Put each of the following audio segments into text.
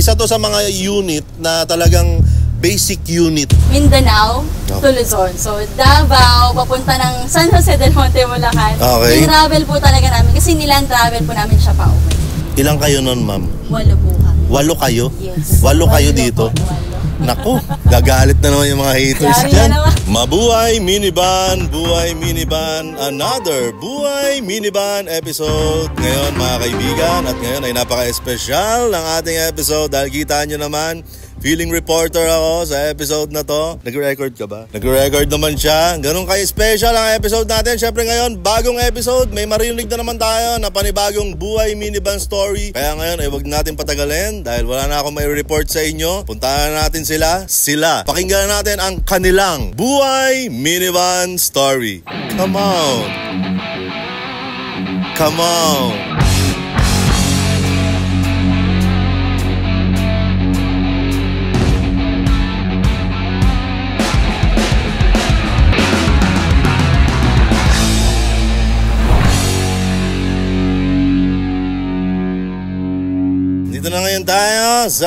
isa to sa mga unit na talagang basic unit. Mindanao to Luzon. So, Davao, papunta ng San Jose del Monte, Bulacan. Okay. I-travel po talaga namin kasi nilang travel po namin siya pa uwi. Ilang kayo nun, ma'am? 8 po kami. 8 kayo? Yes. 8 kayo dito? Po, 8. Naku, gagalit na naman yung mga haters Yari dyan. na naman. Mabuhay Minivan, Buhay Minivan, another Buhay Minivan episode. Ngayon mga kaibigan, at ngayon ay napaka-espesyal ng ating episode dahil kita nyo naman, feeling reporter ako sa episode na to. Nag-record ka ba? Nag-record naman siya. Ganun kayo-special ang episode natin. Siyempre ngayon, bagong episode. May marinig na naman tayo na panibagong Buhay Minivan story. Kaya ngayon ay wag natin patagalin dahil wala na akong may report sa inyo. Puntahan natin sila. Pakinggan natin ang kanilang Buhay Minivan story. Come on. Come on. Dito na ngayon tayo sa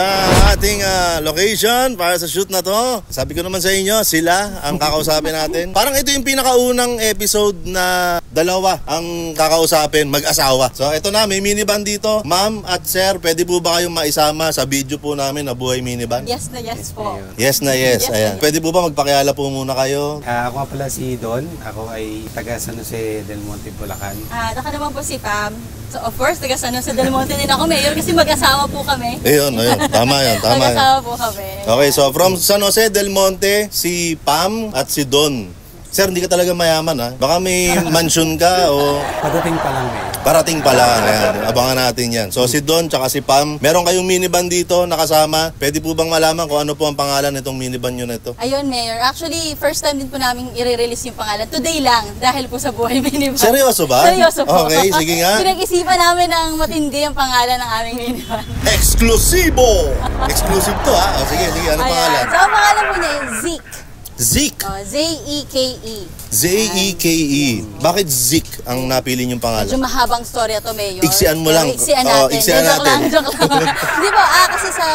ating location para sa shoot na to. Sabi ko naman sa inyo, sila ang kakausapin natin. Parang ito yung pinakaunang episode na dalawa ang kakausapin, mag-asawa. So ito na, may minivan dito. Ma'am at sir, pwede po ba kayong maisama sa video po namin na Buhay Minivan? Yes na yes po. Yes na yes. Yes Ayan. na yes. Pwede po ba magpakiala po muna kayo? Ako nga pala si Don. Ako ay taga San Jose del Monte, Bulacan. Taka naman po si Pam. So of course, taga San Jose del Monte din ako, Mayor, kasi mag-asawa po kami. Ayun. Tama yun. Mag-asawa po kami. Okay, so from San Jose del Monte, si Pam at si Don. Sir, hindi ka talaga mayaman ha? Baka may mansion ka o Padating pa lang eh. parating pa lang. Ayan, abangan natin yan. So si Don tsaka si Pam, meron kayong minivan dito nakasama. Pwede po bang malaman kung ano po ang pangalan nitong minivan nyo na ito? Ayun, Mayor. Actually, first time din po namin i-release yung pangalan. Today lang, dahil po sa Buhay Minivan. Seryoso ba? Seryoso po. Okay, sige nga. Pinag-isipan namin ng matindi ang pangalan ng aming minivan. Eksklusibo! Exclusive to ha? O, sige, ano pangalan? So, ang pangalan po niya is Zeke. Zeke. Z-E-K-E. Z-E-K-E. Bakit Zeke ang napili niyong pangalan? Medyo mahabang storya to, Mayor. Iksian mo lang. Iksian Oo, natin. iksian natin. Joke lang. Di ba, kasi sa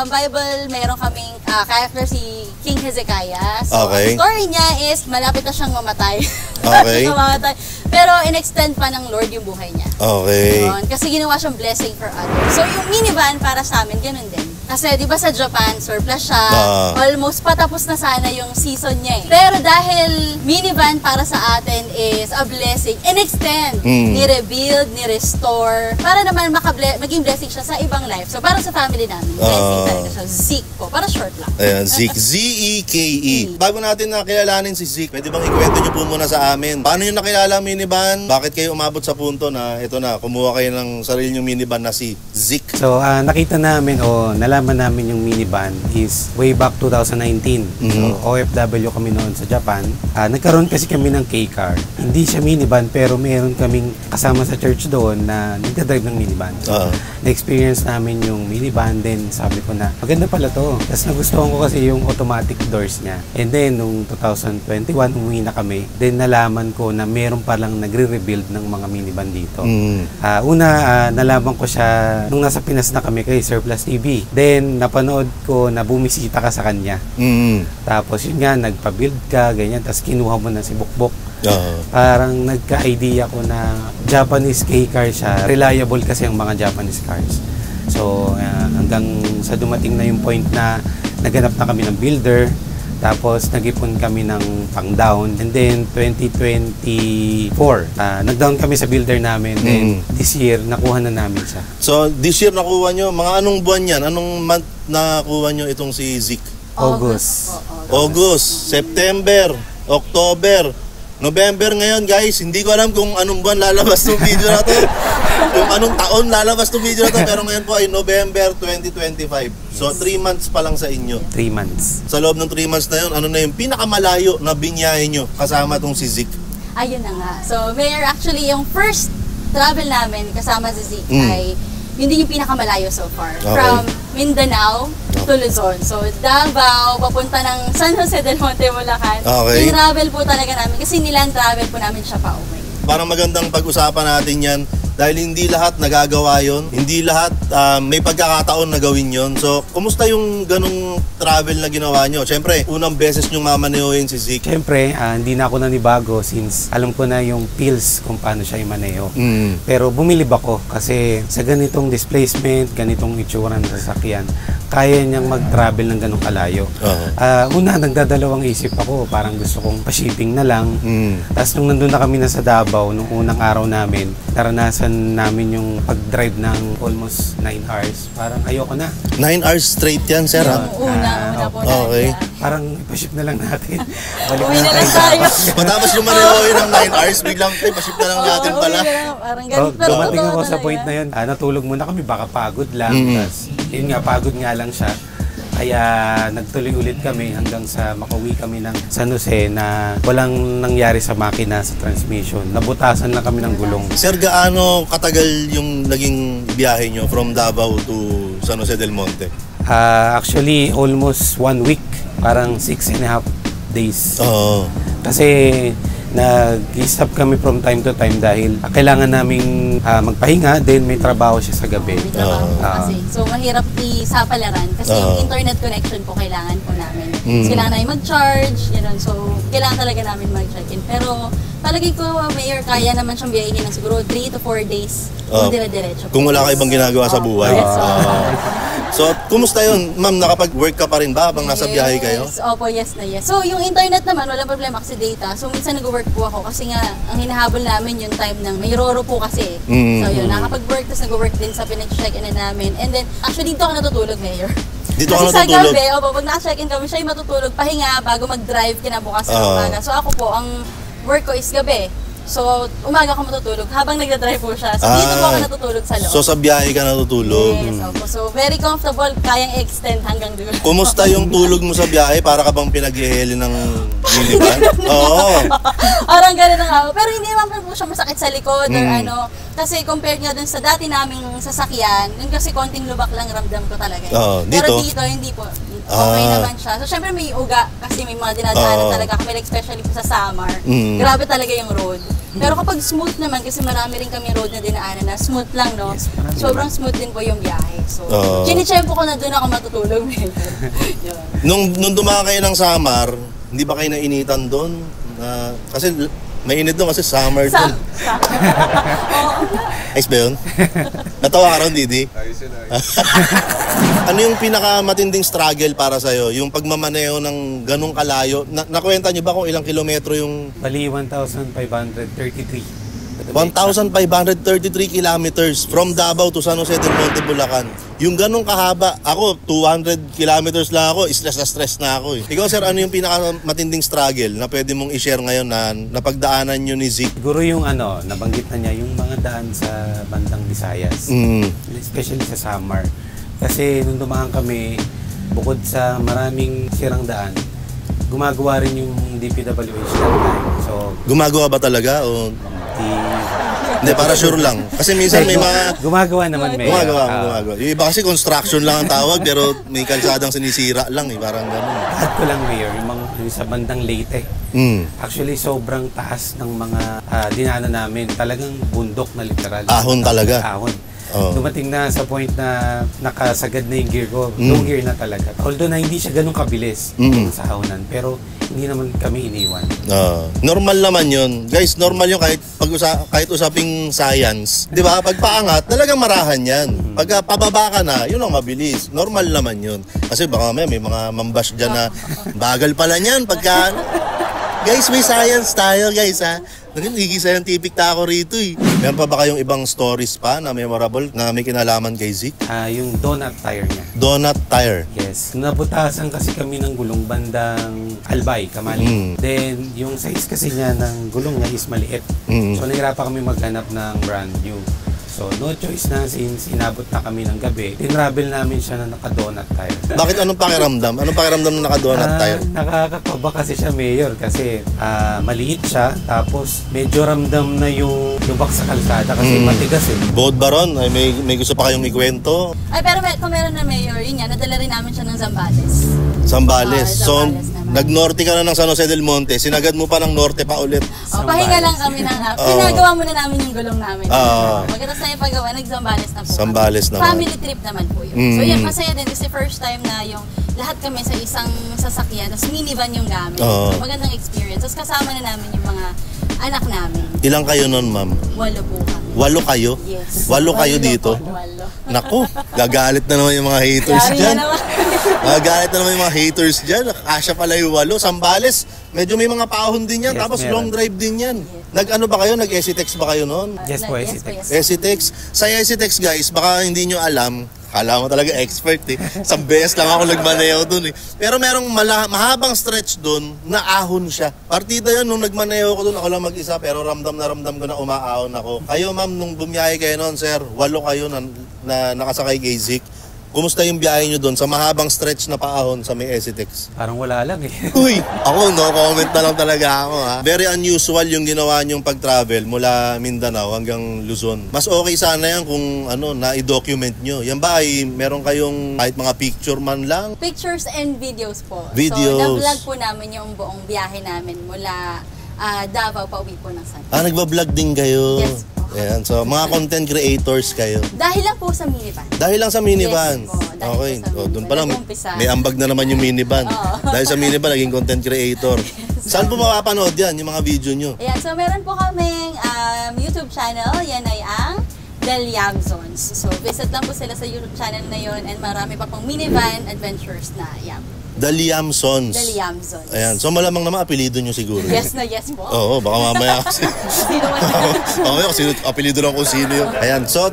Bible, meron kaming character si King Hezekiah. So, Okay. ang story niya is, malapit na siyang mamatay. Okay. Mamatay. Pero, in-extend pa ng Lord yung buhay niya. Okay. Yun. Kasi ginawa siyang blessing for others. So, yung minivan para sa amin, ganun din. Kasi, di ba sa Japan, surplus siya. Almost patapos na sana yung season niya eh. Pero dahil minivan para sa atin is a blessing, in-extend, ni-rebuild, ni-restore, para naman maging blessing siya sa ibang life. So, para sa family namin, blessing talaga siya. Zeke po. Para short lang. Ayan, Zeke. Z-E-K-E. Bago natin nakilalanin si Zeke, pwede bang ikwento niyo po muna sa amin? Paano yung nakilala ang minivan? Bakit kayo umabot sa punto na ito na, kumuha kayo ng sarili niyong minivan na si Zeke? So, nakita namin o nalaman namin yung minivan is way back 2019. So, OFW kami noon sa Japan. Nagkaroon kasi kami ng K-car. Hindi siya minivan pero meron kaming kasama sa church doon na nagdadrive ng minivan. Na-experience namin yung minivan, then sabi ko na, maganda pala to. Tapos nagustuhan ko kasi yung automatic doors niya. And then, nung 2021, umuwi na kami. Then, nalaman ko na meron palang nagre-rebuild ng mga minivan dito. Nalaman ko siya nung nasa Pinas na kami kay Surplus TV. Then, napanood ko na bumisita ka sa kanya. Tapos, yun nga, nagpa-build ka, ganyan. Tapos, kinuha mo na si Bukbok. Parang nagka-idea ko na Japanese K-car siya. Reliable kasi ang mga Japanese cars. So, hanggang sa dumating na yung point na naghanap na kami ng builder. Tapos, nag-ipon kami ng pang-down. And then, 2024, nag-down kami sa builder namin. Then, this year, nakuha na namin siya. So, this year nakuha nyo, mga anong buwan yan? Anong month nakuha nyo itong si Zeke? August, September, October, November ngayon guys. Hindi ko alam kung anong buwan lalabas ng video na to. Kung anong taon lalabas ng video na to. Pero ngayon po ay November 2025. So 3 months pa lang sa inyo. 3 months. Sa loob ng 3 months na yun, ano na yung pinakamalayo na binyahe nyo kasama tong si Zeke? Ayun na nga. So Mayor, actually yung first travel namin kasama si Zeke ay yun din yung pinakamalayo so far. Okay. From Mindanao to Luzon. So, Davao, papunta ng San Jose del Monte, Bulacan. Okay. I-travel po talaga namin kasi nilang travel po namin siya pa uwi. Parang magandang pag-usapan natin yan dahil hindi lahat nagagawa yon, hindi lahat may pagkakataon na gawin yon. So, kumusta yung ganung travel na ginawa nyo? Siyempre, unang beses nyo mamanehoin si Zeke. Siyempre, hindi na ako nanibago since alam ko na yung feels kung paano siya imaneho. Pero bumilib ako kasi sa ganitong displacement, ganitong itsura ng sasakyan, kaya niyang mag-travel ng ganong kalayo. Una, nagdadalawang isip ako, parang gusto kong pa-shipping na lang. Tapos nung nandun na kami na sa Davao, nung unang araw namin, naranasan namin yung pag-drive ng almost 9 hours. Parang ayoko na. 9 hours straight yan, sir? Una po na. Okay. Parang pa-ship na lang natin. Balik Uwi na lang tayo. Matapos yung manehoin ng 9 hours, biglang, pa-ship na lang natin pala. Parang ganun. Pero dumating totoo ako sa talaga. point na yun. Natulog muna kami, baka pagod lang. Tapos, yun nga, pagod nga lang siya. Kaya nagtuloy ulit kami hanggang sa makauwi kami ng San Jose na walang nangyari sa makina sa transmission. Nabutasan lang kami ng gulong. Sir, gaano katagal yung naging biyahe nyo from Davao to San Jose del Monte? Actually, almost 1 week. Parang 6.5 days. Oo. Kasi nag-stop kami from time to time dahil kailangan naming magpahinga, then may trabaho siya sa gabi. May trabaho po kasi. So, mahirap isapalaran kasi yung internet connection po kailangan po namin. So, kailangan namin mag-charge, yun. So, kailangan talaga namin mag-check-in. Pero, palagi ko, Mayor, kaya naman siyang biyahin ng siguro 3 to 4 days kung dire-diretso. Kung wala ka ibang ginagawa sa buhay. Yes, So, kumusta yun? Ma'am, nakapag-work ka pa rin ba habang nasa biyahe kayo? Yes, opo, yes na yes. So, yung internet naman, walang problema kasi data. So, minsan nag-work po ako kasi nga, ang hinahabol namin yung time ng may roro po kasi. So, yun, nakapag-work, tapos nag-work din sa pinag-check-in namin. And then, actually, dito ako natutulog, Mayor. Dito ka kasi natutulog? sa gabi, opo, pag naka-check-in kami, siya yung matutulog, pahinga bago mag-drive kinabukasan ng umaga. So, ako po, ang work ko is gabi. So, umaga ako matutulog habang nagda-drive po siya. So, dito po ako natutulog sa loob. So, sa biyahe ka natutulog? Yes, opo. So, very comfortable. Kayang extend hanggang doon. Kumusta yung tulog mo sa biyahe? Para ka bang pinag-iheli ng minivan? Oo. Parang gano'n ang ako. Pero hindi naman po siya masakit sa likod or ano. Kasi compared nga dun sa dati naming sasakyan, yun kasi konting lubak lang ramdam ko talaga. Pero dito, hindi po. Okay naman siya. So, syempre may uga kasi may mga dinadaanan talaga kami, like, especially po sa Samar. Grabe talaga yung road. Pero kapag smooth naman, kasi marami rin kami road na dinaanan na smooth lang, no? Yes, sobrang smooth din po yung biyahe. So, chinichempo ko na doon ako matutulog. Nung dumaan kayo ng Samar, hindi ba kayo nainitan doon? Kasi mainit doon kasi summer doon. Ayos ba yun? Natawa ka ron, Didi? Ayos yun, ayos. Ano yung pinakamatinding struggle para sa'yo? Yung pagmamaneho ng ganong kalayo? Nakwenta niyo ba kung ilang kilometro yung... Bali, 1,533. 1,533 kilometers from Davao to San Jose del Monte, Bulacan. Yung ganong kahaba, ako 200 kilometers lang ako, stress na ako eh. Ikaw, sir, ano yung pinakamatinding struggle na pwede mong i-share ngayon na napagdaanan nyo ni Zeke? Siguro yung nabanggit na niya, yung mga daan sa bandang Visayas. Especially sa Samar. Kasi nung dumaan kami, bukod sa maraming sirang daan, gumagawa rin yung DPWH that time. So, gumagawa ba talaga? O... Hindi, para sure lang. Kasi minsan may mga... Gumagawa naman, Mayor. Gumagawa. Yung iba kasi construction lang ang tawag, pero may kalsadang sinisira lang eh. Parang gano'n. Lahat ko lang, Mayor, yung sa bandang Leyte. Actually, sobrang taas ng mga dinaanan namin. Talagang bundok na literal. Ahon talaga. Ahon. Dumating na sa point na nakasagad na yung gear ko. Low gear na talaga. Although na hindi siya ganun kabilis sa ahonan. Pero hindi naman kami iniwan. Normal naman yun. Guys, normal yun kahit usaping science. Di ba? Pag paangat, talagang marahan yan. Pag pababa ka na, yun ang mabilis. Normal naman yun. Kasi baka may mga mambash dyan na bagal pala niyan. Pagka... Guys, may science tayo, guys, ha? Nagiging scientific ta ako rito, eh. Meron pa ba kayong ibang stories pa na memorable na may kinalaman kay Zeke? Yung donut tire niya. Donut tire? Yes. Nabutasan kasi kami ng gulong bandang Albay, Kamali. Then, yung size kasi niya ng gulong niya is maliit. So, nahirapan kami maghanap ng brand new. So, no choice na since inabot na kami ng gabi. Tinravel namin siya na naka-donut tire. Bakit? Anong pakiramdam? Anong pakiramdam na naka-donut tire? Nakakakaba kasi siya, Mayor, kasi maliit siya. Tapos, medyo ramdam na yung lubak sa kalsada kasi matigas eh. Bold ba ron? Ay, may gusto pa kayong ikwento? Ay, pero kung meron na, Mayor, yun yan, nadala rin namin siya ng Zambales. Zambales. So, Zambales naman. Nag-norte ka na ng San Jose del Monte, sinagad mo pa ng norte pa ulit. Pahinga lang kami ng pinagawa muna namin yung gulong namin. Pagkatapos na yung paggawa, nag-Zambales na po. Zambales naman. Family trip naman po yun. So yun, masaya din kasi first time na yung lahat kami sa isang sasakyan, tapos minivan yung gamit. So magandang experience. Tapos kasama na namin yung mga anak namin. Ilang kayo nun, ma'am? 8 po kami. 8 kayo? Yes. 8 kayo dito? 8. Naku, gagalit na naman yung mga haters Yari dyan. na naman. Gagalit na naman yung mga haters dyan. Kasya pala yung 8. Zambales, medyo may mga paahon din yan. Yes, Tapos meron. long drive din yan. Nag-ano ba kayo? Nag-SCTEX ba kayo noon? Yes po, Yes SCTEX. po, yes. SCTEX. Sa SCTEX guys, baka hindi nyo alam. Kala mo talaga expert eh. Sa beses lang ako nagmaneho dun eh. Pero merong mahabang stretch dun na ahon siya. Partida yun, nung nagmaneho ko dun, ako lang mag-isa. Pero ramdam ko na umaahon ako. Kayo ma'am, nung bumiyahe kayo noon, sir, 8 kayo na nakasakay kay Zik. Kumusta yung biyahe nyo doon sa mahabang stretch na paahon sa may SCTEX? Parang wala lang eh. Uy! Ako, no comment na lang talaga ako ha. Very unusual yung ginawa nyong pag-travel mula Mindanao hanggang Luzon. Mas okay sana yan kung na-i-document nyo. Yan ba ay meron kayong kahit mga picture man lang? Pictures and videos po. Videos. So, na-vlog po namin yung buong biyahe namin mula Davao pa uwi po ng San. Nagbablog din kayo? Yes po. Ayan, so mga content creators kayo. Dahil lang po sa minivan. Dahil lang sa minivan. Yes po, dahil Okay. po sa minivan. Doon pa lang Nag-umpisa. may ambag na naman yung minivan. Dahil sa minivan naging content creator. Saan po mapapanood yan, yung mga video nyo? Ayan, so meron po kaming YouTube channel. Yan ay ang Del Yamzons. So visit lang po sila sa YouTube channel na yon and marami pa pong minivan adventures na yam. The Liamsons. Del Yamzons. Ayan, so malamang naman apelido nyo siguro. Yes na yes po. Oo, baka mamaya kasi. Sino man. Mamaya kasi apelido lang kung sino yun. Ayan, so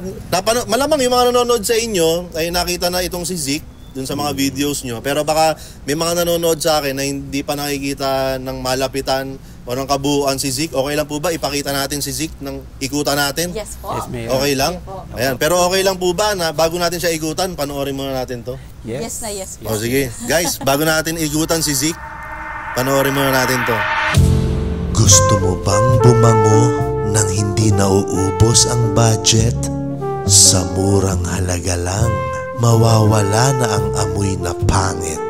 malamang yung mga nanonood sa inyo ay nakita na itong si Zik dun sa mga videos nyo. Pero baka may mga nanonood sa akin na hindi pa nakikita ng malapitan o ng kabuuan si Zik. Okay lang po ba ipakita natin si Zik ng ikutan natin? Yes po. Yes, Mayor. Okay lang? Okay po. Ayan, pero okay lang po ba na bago natin siya ikutan, panoorin muna natin to? Yes na yes po. O sige, guys, bago natin ikutan si Zik, panoorin muna natin to. Gusto mo bang bumango nang hindi nauubos ang budget? Sa murang halaga lang, mawawala na ang amoy na pangit.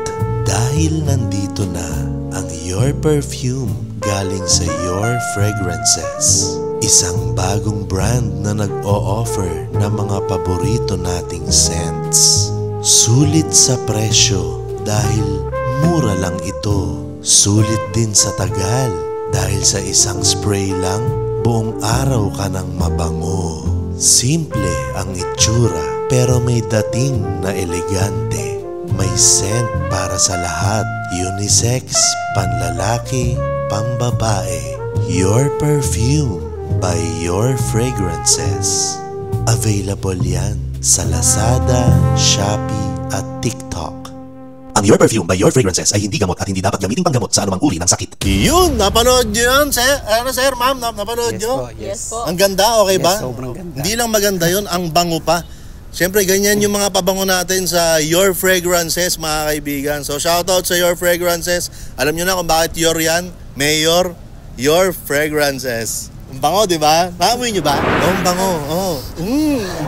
Dahil nandito na ang Your Perfume galing sa Your Fragrances. Isang bagong brand na nag-o-offer ng mga paborito nating scents. Sulit sa presyo dahil mura lang ito. Sulit din sa tagal dahil sa isang spray lang, buong araw ka nang mabango. Simple ang itsura pero may dating na elegante. May scent para sa lahat, unisex, panlalaki, pambabae. Your Perfume by Your Fragrances. Available yan sa Lazada, Shopee at TikTok. Ang Your Perfume by Your Fragrances ay hindi gamot at hindi dapat gamitin panggamot sa anumang uri ng sakit. Yun, napanood nyo yun, sir? Sir, ma'am, napanood Yes nyo? po, yes. Yes po. Ang ganda, okay ba? Yes, sobrang ganda. Hindi lang maganda yun, ang bango pa. Siyempre, ganyan yung mga pabango natin sa Your Fragrances, mga kaibigan. So, shoutout sa Your Fragrances. Alam nyo na kung bakit Your yan? Mayor, Your Fragrances. Ang bango, di ba? Naamoy nyo ba? Ang bango. Oh.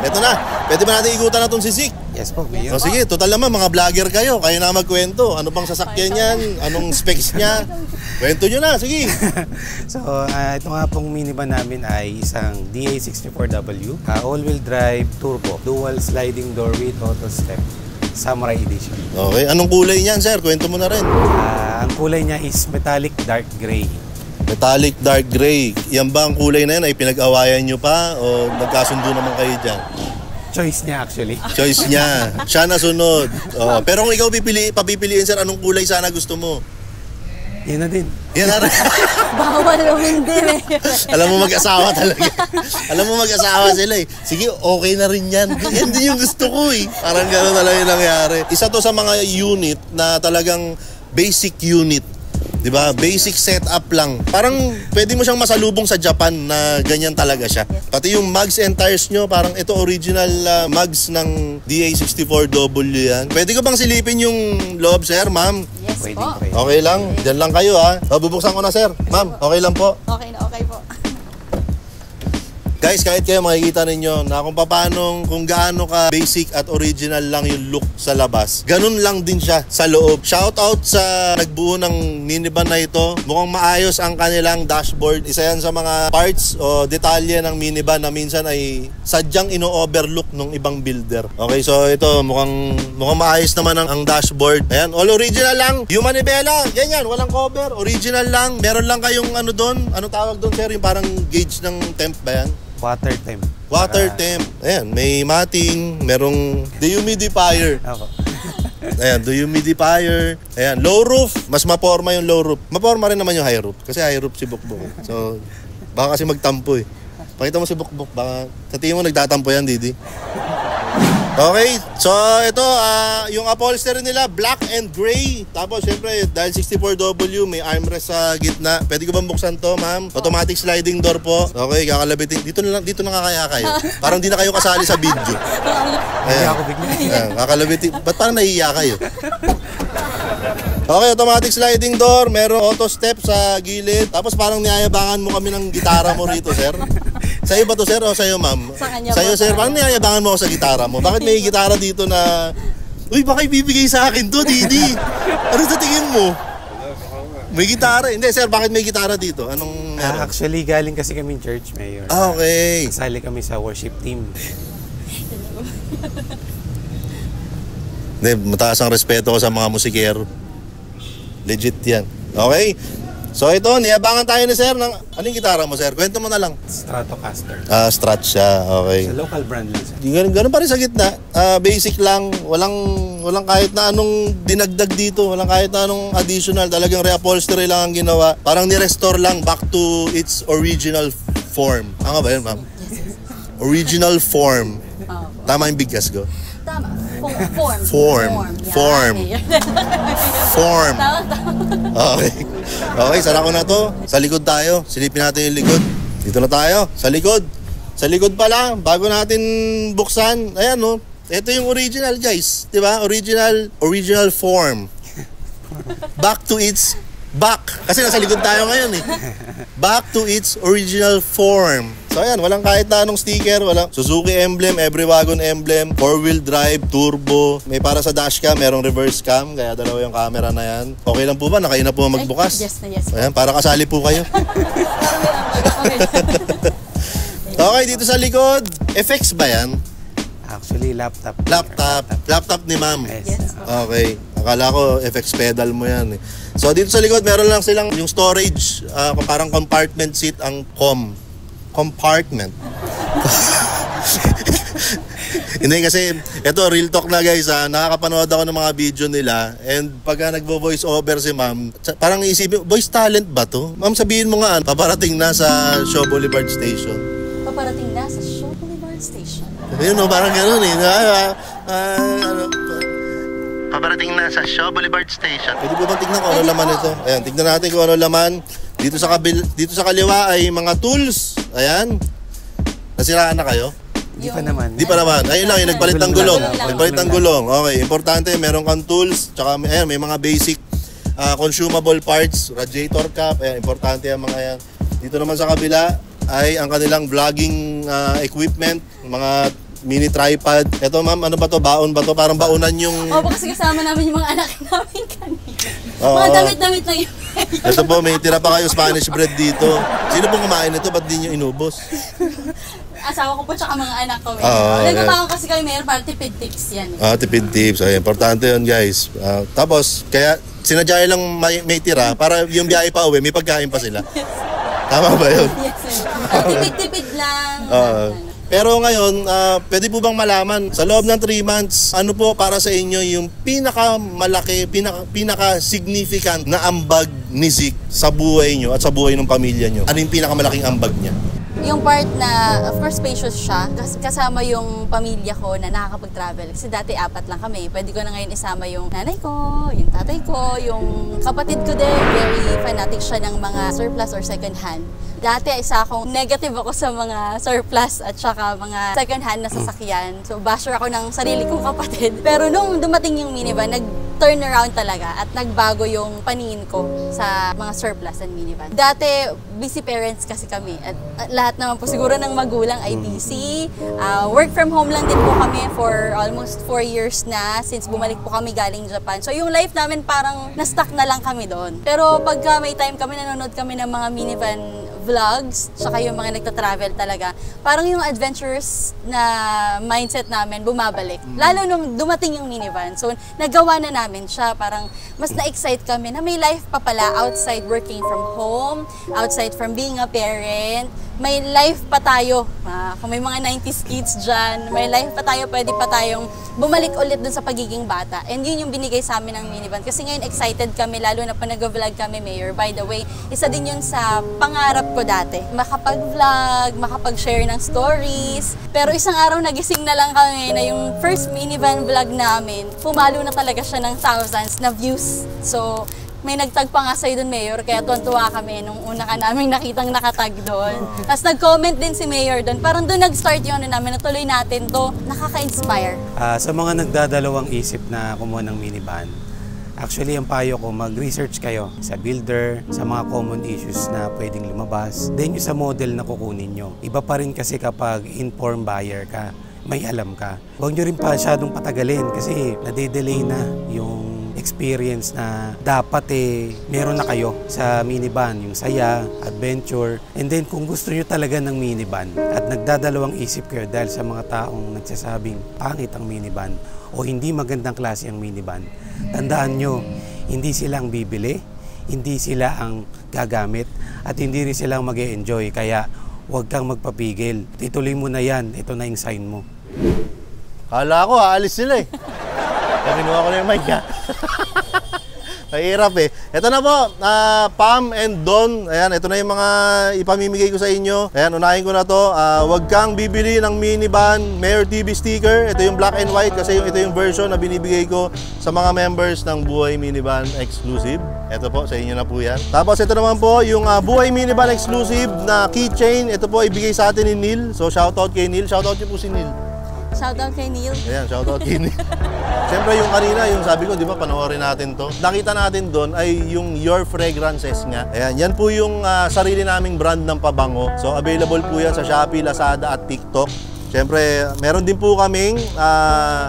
Ito na. Pwede ba natin ikutan na itong si Zik? Yes po, Mayor. O sige, total naman, mga vlogger kayo. Kayo na magkwento. Ano bang sasakyan yan? Anong specs niya? Kwento nyo na, sige. So, ito nga pong minivan namin ay isang DA64W, all-wheel drive turbo, dual sliding door with auto step, Samurai Edition. Okay, anong kulay niyan, sir? Kwento mo na rin. Ang kulay niya is metallic dark gray. Metallic dark gray. Yan ba ang kulay na yan ay pinag-awayan nyo pa o nagkasundo naman kayo dyan? Choice niya actually. Choice niya. Siya na sunod. Oh, pero kung ikaw papipiliin, sir, anong kulay sana gusto mo? Yan na din. Yan na rin. Bawal umindi. Alam mo mag-asawa talaga. Alam mo mag-asawa sila eh. Sige, okay na rin yan. Yan din yung gusto ko eh. Parang gano'n talaga yung nangyari. Isa to sa mga unit na talagang basic unit. Diba? Basic setup lang. Parang pwede mo siyang masalubong sa Japan na ganyan talaga siya. Pati yung mugs and tires nyo, parang ito original mugs ng DA64W yan. Pwede ko bang silipin yung loob, sir, ma'am? Yes Pwede, po. pwede. Okay lang. Diyan lang kayo ha. Bubuksan ko na, sir. Ma'am, okay lang po. Okay na okay po. Guys, kahit kayo makikita ninyo na kung gaano ka basic at original lang yung look sa labas, ganun lang din siya sa loob. Shoutout sa nagbuo ng minivan na ito. Mukhang maayos ang kanilang dashboard. Isa yan sa mga parts o detalye ng minivan na minsan ay sadyang ino-overlook ng ibang builder. Okay, so ito mukhang maayos naman ang dashboard. Ayan, all original lang. Yung manibela, yan, walang cover. Original lang. Meron lang kayong ano doon. Ano tawag doon, sir? Yung parang gauge ng temp ba yan? Water temp. Water temp. Ayan, may matting, merong dehumidifier. Ako. Ayan, dehumidifier. Ayan, low roof. Mas maporma yung low roof. Maporma rin naman yung high roof. Kasi high roof si Bukbuk. So, baka kasi magtampo eh. Pakita mo si Bukbuk. Baka, sa tingin mo nagtatampo yan, Didi. Okay, so ito, yung upholstery nila, black and gray. Tapos, syempre, dahil 64W, may armrest sa gitna. Pwede ko bang buksan to, ma'am? Automatic sliding door po. Okay, kakalabitin. Dito na kakaya kayo. Parang di na kayo kasali sa video. Ayan, ako bigla. ayan, kakalabitin. Ba't parang nahihiya kayo? Okay, automatic sliding door. Meron auto step sa gilid. Tapos parang niyayabangan mo kami ng gitara mo rito, sir. Sa'yo ba to, sir, o sa'yo, ma'am? Sa kanya sa'yo, po. sir, parang niyayabangan mo ako sa gitara mo. Bakit may gitara dito na, uy, baka ibibigay sa akin to, Didi? Ano sa tingin mo? May gitara. Hindi, sir, bakit may gitara dito? Anong meron? Actually, galing kasi kami church, Mayor. Okay. Kasali kami sa worship team. Hindi, mataas ang respeto ko sa mga musikero. Legit yan. Okay? So ito, niyabangan tayo ni sir ng... Anong gitara mo, sir? Kwento mo na lang. Stratocaster. Strat siya. Okay. Sa local brand lang, sir. Ganun pa rin sa gitna. Basic lang. Walang kahit na anong dinagdag dito. Walang kahit na anong additional. Talagang reupholstery lang ang ginawa. Parang ni-restore lang back to its original form. Tama ba yun, ma'am? Original form. Tama yung bigkas ko? Tama. Form. Okay. Okay, sara ko na to. Sa likod tayo. Silipin natin yung likod. Dito na tayo. Sa likod. Sa likod pala, bago natin buksan. Ayan, no. Ito yung original, guys. Diba? Original form. Back to its Kasi nasa likod tayo ngayon eh. Back to its original form. So ayan, walang kahit na anong sticker, walang Suzuki emblem, every wagon emblem, 4-wheel drive, turbo, may para sa dashcam, merong reverse cam, kaya dalawa yung camera na yan. Okay lang po ba? Na kayo na po magbukas? Yes na yes. Ayan, para kasali po kayo. Okay, dito sa likod, FX ba yan? Actually, laptop. Laptop ni ma'am. Yes. Okay. Akala ko FX pedal mo yan eh. So dito sa likod, meron lang silang yung storage, parang compartment seat ang compartment. Hindi kasi, ito real talk na guys nakakapanood ako ng mga video nila and pagka nagvo-voice over si ma'am, parang isipin, voice talent ba to? Ma'am, sabihin mo nga, paparating na sa Shaw Boulevard Station. Paparating na sa Shaw Boulevard Station. Ayun o, parang gano'n eh. Paparating na sa Shaw Boulevard Station. Pwede po bang tignan kung ano laman ito? Ayan, tignan natin kung ano laman. Dito sa kaliwa ay mga tools. Ayan. Nasiraan na kayo? Di pa naman. Di pa naman. Ayun lang, yung nagpalit ng gulong. Nagpalit ng gulong. Okay, importante, meron kang tools. Tsaka ayan, may mga basic consumable parts. Radiator cap. Ayan, importante yung mga yan. Dito naman sa kabila ay ang kanilang vlogging equipment. Mga mini tripod. Ito ma'am, ano ba to? Baon ba to? Parang baonan yung... Opo, kasi kasama namin yung mga anak namin kanina. Mga damit-damit lang yun. Ito po, may tira pa kayo Spanish bread dito. Sino pong kumain ito? Ba't di nyo inubos? Asawa ko po tsaka mga anak ko. Okay. Nagkakaon kasi kami mayroon para tipid tips yan. Tipid tips. Ay, importante yun guys. Tapos, kaya sinadya lang may tira para yung biyahe pa uwi, may pagkain pa sila. Tama ba yun? Yes, sir. Tipid-tipid lang. Pero ngayon, pwede po bang malaman, sa loob ng 3 months, ano po para sa inyo yung pinakamalaki, pinaka-significant na ambag ni Zik sa buhay nyo at sa buhay ng pamilya nyo? Ano yung pinakamalaking ambag niya? Yung part na, of course, spacious siya. Kasama yung pamilya ko na nakakapag-travel. Kasi dati 4 lang kami. Pwede ko na ngayon isama yung nanay ko, yung tatay ko, yung kapatid ko din. Very fanatic siya ng mga surplus or second hand. Dati isa akong negative ako sa mga surplus at saka mga second hand na sasakyan. So basher ako ng sarili kong kapatid. Pero nung dumating yung minivan, nag-turnaround talaga at nagbago yung paningin ko sa mga surplus and minivan. Dati, busy parents kasi kami at lahat naman po siguro ng magulang ay busy. Work from home lang din po kami for almost 4 years na since bumalik po kami galing Japan. So yung life namin parang na-stuck na lang kami doon. Pero pagka may time kami, nanonood kami ng mga minivan vlogs, tsaka yung mga nagta-travel talaga, parang yung adventurous na mindset namin bumabalik. Lalo nung dumating yung minivan. So, nagawa na namin siya. Parang mas na-excite kami na may life pa pala outside working from home, outside from being a parent. May life pa tayo. Kung may mga 90s kids dyan, may life pa tayo, pwede pa tayong bumalik ulit dun sa pagiging bata. And yun yung binigay sa amin ng minivan. Kasi ngayon excited kami, lalo na pa nag-vlog kami, Mayor. By the way, isa din yun sa pangarap ko dati. Makapag-vlog, makapag-share ng stories. Pero isang araw nagising na lang kami na yung first minivan vlog namin, pumalo na talaga siya ng thousands na views. So, may nagtag pa nga sa'yo dun, Mayor, kaya tuwan-tuwa kami nung una ka naming nakitang nakatag doon. Tapos nag-comment din si Mayor doon. Parang doon nag-start yun namin, natuloy natin to, nakaka-inspire. Sa mga nagdadalawang isip na kumuha ng minivan, actually, ang payo ko, mag-research kayo sa builder, sa mga common issues na pwedeng lumabas. Then yung sa model na kukunin nyo. Iba pa rin kasi kapag informed buyer ka, may alam ka. Huwag nyo rin masyadong patagalin kasi nade-delay na yung experience na dapat meron na kayo sa minivan, yung saya, adventure. And then kung gusto nyo talaga ng minivan at nagdadalawang isip kayo dahil sa mga taong nagsasabing pangit ang minivan o hindi magandang klase ang minivan, tandaan nyo, hindi sila ang bibili, hindi sila ang gagamit at hindi rin sila ang mag-e-enjoy. Kaya huwag kang magpapigil. Ituloy mo na yan. Ito na yung sign mo. Kala ko, aalis sila eh. Kinuha ko na yung mic ha. Mahirap eh. Ito na po, Pam and Don. Ayan, ito na yung mga ipamimigay ko sa inyo. Ayan, unahin ko na to. Huwag kang bibili ng minivan Mayor TV sticker. Ito yung black and white kasi ito yung version na binibigay ko sa mga members ng Buhay Minivan Exclusive. Ito po, sa inyo na po yan. Tapos ito naman po, yung Buhay Minivan Exclusive na keychain. Ito po, ibigay sa atin ni Neil. So, shoutout kay Neil. Shoutout niyo po si Neil. Shoutout kay Neil. Ayan, shoutout kay Neil. Siyempre yung kanina, yung sabi ko, di ba, panoorin natin to. Nakita natin doon ay yung Your Fragrances nga. Ayan, yan po yung sarili naming brand ng pabango. So, available po yan sa Shopee, Lazada at TikTok. Siyempre, meron din po kaming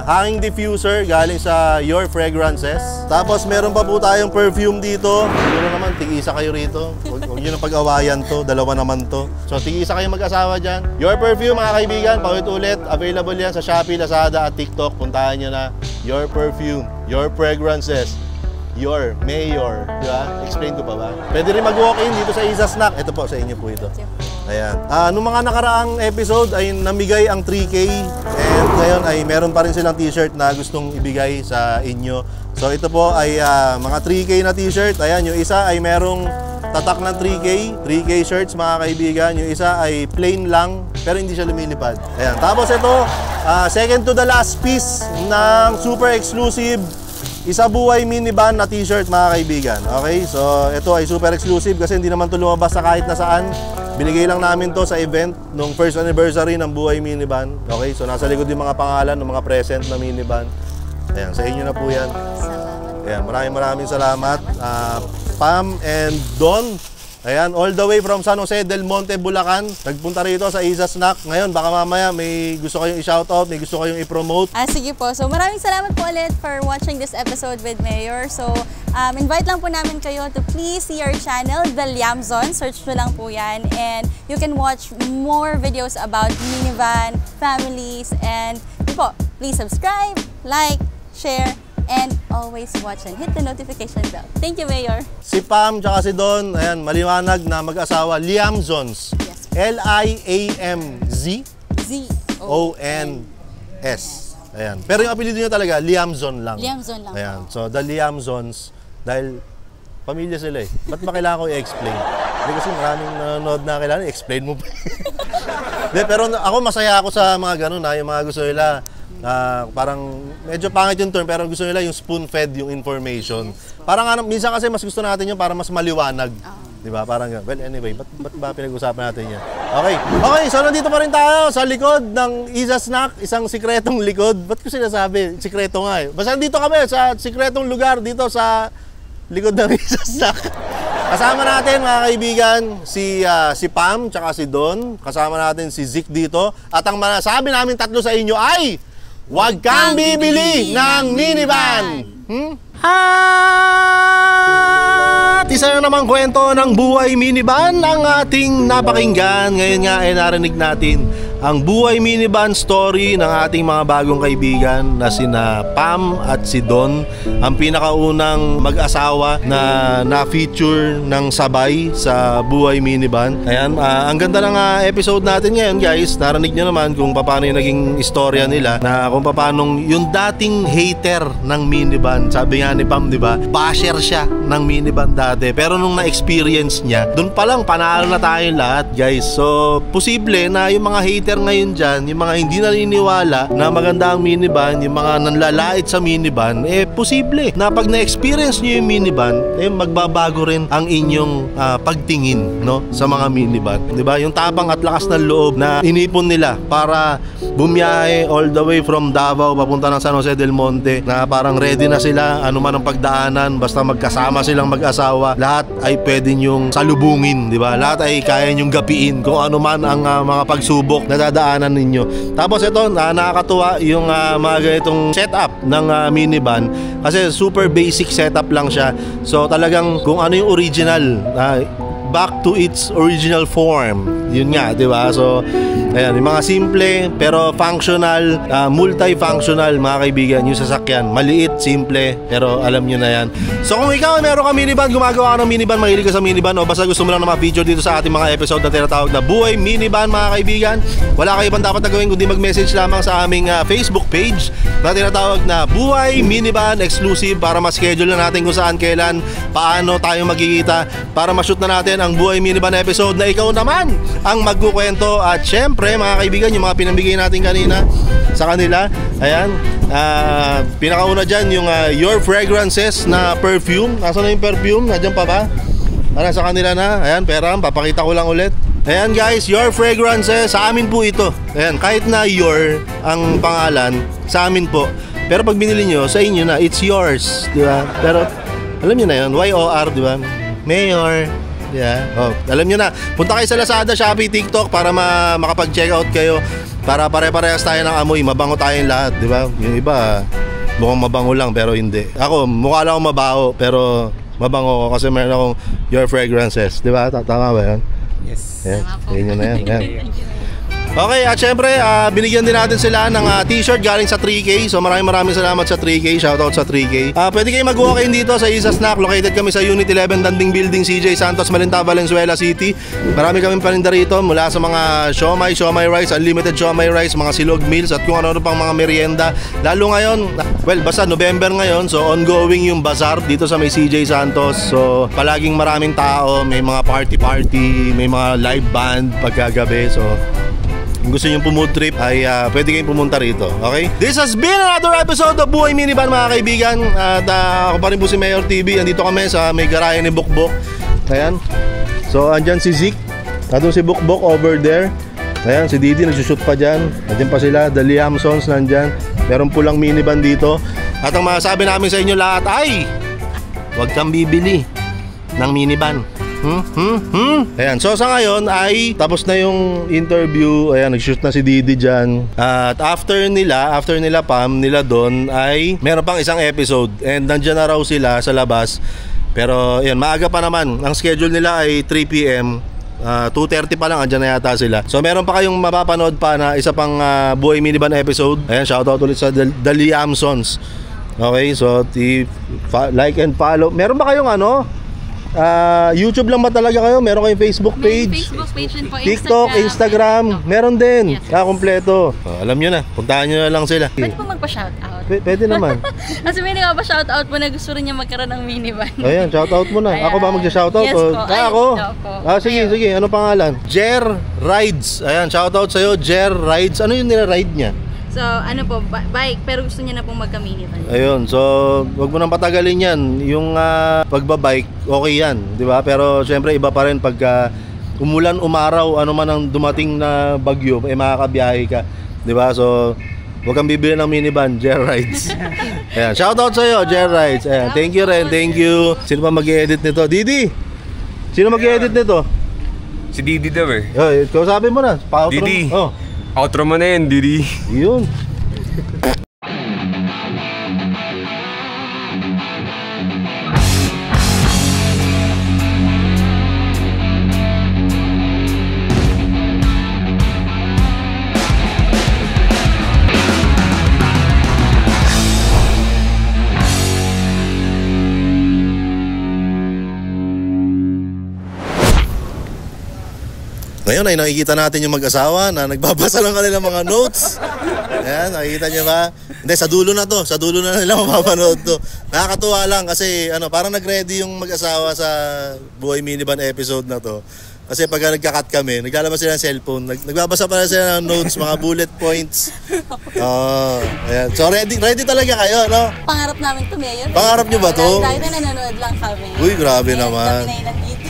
hanging diffuser galing sa Your Fragrances. Tapos, meron pa po tayong perfume dito. Siguro naman, tig-isa kayo rito. Huwag nyo na pag-awayan to, dalawa naman to. So, tig-isa kayo mag-asawa dyan. Your Perfume, mga kaibigan, paulit-ulit, available yan sa Shopee, Lazada at TikTok. Puntahan nyo na Your Perfume, Your Fragrances, Your Mayor. Di ba? Explain ko pa ba? Pwede rin mag-walk-in dito sa Isa Snack. Ito po, sa inyo po ito. Ayan. Noong mga nakaraang episode ay namigay ang 3K and ngayon ay meron pa rin silang t-shirt na gustong ibigay sa inyo. So ito po ay mga 3K na t-shirt. Ayan, yung isa ay merong tatak ng 3K shirts, mga kaibigan. Yung isa ay plain lang pero hindi siya lumilipad. Ayan. Tapos ito, second to the last piece ng super exclusive Isa Buhay Minivan na t-shirt, mga kaibigan. Okay, so ito ay super exclusive kasi hindi naman ito lumabas sa kahit na saan. Binigay lang namin to sa event nung first anniversary ng Buhay Minivan. Okay, so nasa likod yung mga pangalan ng mga present na minivan. Ayan, sa inyo na po yan. Ayan, maraming salamat. Pam and Don. Ayan, all the way from San Jose del Monte, Bulacan. Nagpunta rito sa Isa Snack. Ngayon, baka mamaya may gusto kayong i-shoutout, may gusto kayong i-promote. Sige po. So maraming salamat po ulit for watching this episode with Mayor. So invite lang po namin kayo to please see our channel, The Liam Zone. Search nyo lang po yan. And you can watch more videos about minivan, families, and po, please subscribe, like, share, and always watch and hit the notification bell. Thank you, Mayor. Si Pam tsaka si Don, ayan, maliwanag na mag-asawa, Liamzons. Yes. L-I-A-M-Z O-N-S. Ayan. Pero yung apelido nyo talaga, Liamzon lang. Liamzon lang. Ayan. So, the Liamzons, dahil pamilya sila eh. Ba't ba kailangan ko i-explain? Hindi kasi maraming nanonood na kailangan, i-explain mo pa. Pero ako masaya ako sa mga ganun, yung mga gusto nila. Parang medyo pangit yung term pero gusto nila yung spoon-fed yung information. Parang minsan kasi mas gusto natin yung para mas maliwanag. Di ba? Parang, well, anyway, ba't ba pinag-usapan natin yan? Okay, so nandito pa rin tayo sa likod ng Isa Snack, isang sikretong likod. Ba't ko sinasabi? Sikreto nga eh. Basta nandito kami sa sikretong lugar dito sa likod ng Isa Snack. Kasama natin mga kaibigan si Pam tsaka si Don. Kasama natin si Zik dito. At ang masasabi namin tatlo sa inyo ay huwag kang bibili ng minivan! At isa na namang kwento ng buhay minivan ang ating napakinggan. Ngayon nga ay narinig natin ang buhay minivan story ng ating mga bagong kaibigan na sina Pam at si Don, ang pinakaunang mag-asawa na na-feature ng sabay sa buhay minivan. Ayan, ang ganda ng episode natin ngayon guys. Narinig nyo naman kung paano yung naging istorya nila, na kung paano yung dating hater ng minivan. Sabi nga ni Pam, di ba, basher siya ng minivan dati, pero nung na-experience niya, dun palang panalo na tayong lahat guys. So posible na yung mga hater ngayon dyan, yung mga hindi naniniwala na maganda ang minivan, yung mga nanlalait sa minivan, posible na pag na-experience nyo yung minivan, magbabago rin ang inyong pagtingin, no, sa mga minivan. Diba? Yung tapang at lakas ng loob na inipon nila para bumiyahe all the way from Davao papunta ng San Jose del Monte, na parang ready na sila, ano man ang pagdaanan, basta magkasama silang mag-asawa, lahat ay pwede nyong salubungin, diba? Lahat ay kaya nyong gapiin kung ano man ang mga pagsubok na dadaanan ninyo. Tapos ito, nakakatuwa yung mga ganitong setup ng minivan, kasi super basic setup lang siya. So talagang kung ano yung original, back to its original form. Yun nga, di ba? So ayan, yung mga simple pero functional, multifunctional mga kaibigan, yung sasakyan. Maliit, simple, pero alam nyo na yan. So kung ikaw meron ka minivan, gumagawa ka ng minivan, mahilig ka sa minivan, o basta gusto mo lang na ma-feature dito sa ating mga episode na tinatawag na Buhay Minivan mga kaibigan, wala kayo ibang dapat na gawin kundi mag-message lamang sa aming Facebook page na tinatawag na Buhay Minivan Exclusive, para ma-schedule na natin kung saan, kailan, paano tayo magkikita, para ma-shoot na natin ang Buhay Minivan episode na ikaw naman ang magkukwento. At syempre mga kaibigan, yung mga pinamigay natin kanina sa kanila, ayan, pinakauna dyan yung Your Fragrances na perfume. Nasaan na yung perfume? Nadyan pa ba? Sa kanila na. Ayan, Peram, papakita ko lang ulit. Ayan guys, Your Fragrances, sa amin po ito. Ayan, kahit na Your ang pangalan, sa amin po. Pero pag binili nyo, sa inyo na, it's yours, di ba? Pero alam nyo na yun, Y-O-R, di ba? Mayor. Yeah. Oh, alam nyo na, punta kayo sa Lazada, Shopee, TikTok para makapag-check out kayo, para pare-parehas tayo ng amoy, mabango tayong lahat, di ba? Yung iba mukhang mabango lang pero hindi. Ako, mukha lang akong mabaho pero mabango ko kasi meron akong Your Fragrances, di ba? Tama ba yan? Yes. Yan yun na yan. Okay, at syempre, binigyan din natin sila ng t-shirt galing sa 3K. So maraming salamat sa 3K. Shoutout sa 3K. Pwede kayo mag-walk-in dito sa Isa Snack. Located kami sa Unit 11, Danding Building, CJ Santos, Malinta, Valenzuela City. Marami kaming paninda rito, mula sa mga siomay rice, unlimited siomay rice, mga silog meals, at kung ano pang mga merienda. Lalo ngayon, well, basta November ngayon, so ongoing yung bazaar dito sa may CJ Santos. So palaging maraming tao, may mga party, may mga live band pagkagabi. So kung gusto nyo po-mood trip ay pwede kayong pumunta rito. Okay? This has been another episode of Buhay Minivan mga kaibigan. At ako pa rin po si Mayor TV. Andito kami sa may garahe ni Bukbok. Ayan. So andyan si Zik. Andun si Bukbok over there. Ayan, si Didi nagsushoot pa dyan. Andyan pa sila. The Liamsons nandyan. Meron pulang minivan dito. At ang masasabi namin sa inyo lahat ay huwag kang bibili ng minivan. Ayan, so sa ngayon ay tapos na yung interview. Ayan, nag-shoot na si Didi dyan. At after nila Pam, nila Don, ay meron pang isang episode. And nandyan na raw sila sa labas. Pero ayan, maaga pa naman. Ang schedule nila ay 3 PM 2:30 pa lang, andyan na yata sila. So meron pa kayong mapapanood pa na isa pang Buhay Minivan episode. Ayan, shoutout ulit sa The Liamsons. Okay, so like and follow. Meron ba kayong YouTube lang ba talaga kayo? Meron kayong Facebook page? May Facebook page din po, TikTok, Instagram. Meron din. Yes. Kompleto. Alam nyo na, puntahan nyo na lang sila. Pwede po magpa-shoutout. Pwede naman. Kasi may nagpa-shoutout po na gusto rin niya magkaroon ng minivan. Ayan, shoutout mo na. Ayan. Ako ba mag-shoutout? Yes po. Ako? Sige. Ano pangalan? Jer Rides. Ayan, shoutout sa'yo, Jer Rides. Ano yung nila-ride niya? So, ano po, bike, pero gusto niya na pong magka-minivan. Ayun, so wag mo nang patagalin yan. Yung pagbabike, okay yan, di ba? Pero syempre iba pa rin pagka umulan, umaraw, ano man ang dumating na bagyo, makakabiyahe ka, di ba? So, wag kang bibili ng minivan, Jer Rides. Ayan, shoutout sa'yo, Jer Rides. Ayan, thank you rin, thank you. Sino pa mag-i-edit nito? Didi! Sino mag-i-edit nito? Si Didi daw eh. Oh, ikaw sabi mo na. Didi. Oh. Outro mo na yun, Didi. Yun. Ngayon ay nakikita natin yung mag-asawa na nagbabasa lang kanilang mga notes. Ayan, nakikita nyo ba? Hindi, sa dulo na to. Sa dulo na nila mapapanood to. Nakakatuwa lang kasi parang nag-ready yung mag-asawa sa Buhay Minivan episode na to. Kasi pag nagka-cut kami, naglalabas sila ng cellphone. Nagbabasa pala sila ng notes, mga bullet points. Ayan. So ready talaga kayo, no? Pangarap namin to, Mayor. Pangarap nyo ba to? Dahil na nanonood lang kami. Uy, grabe naman. Kami na nandito.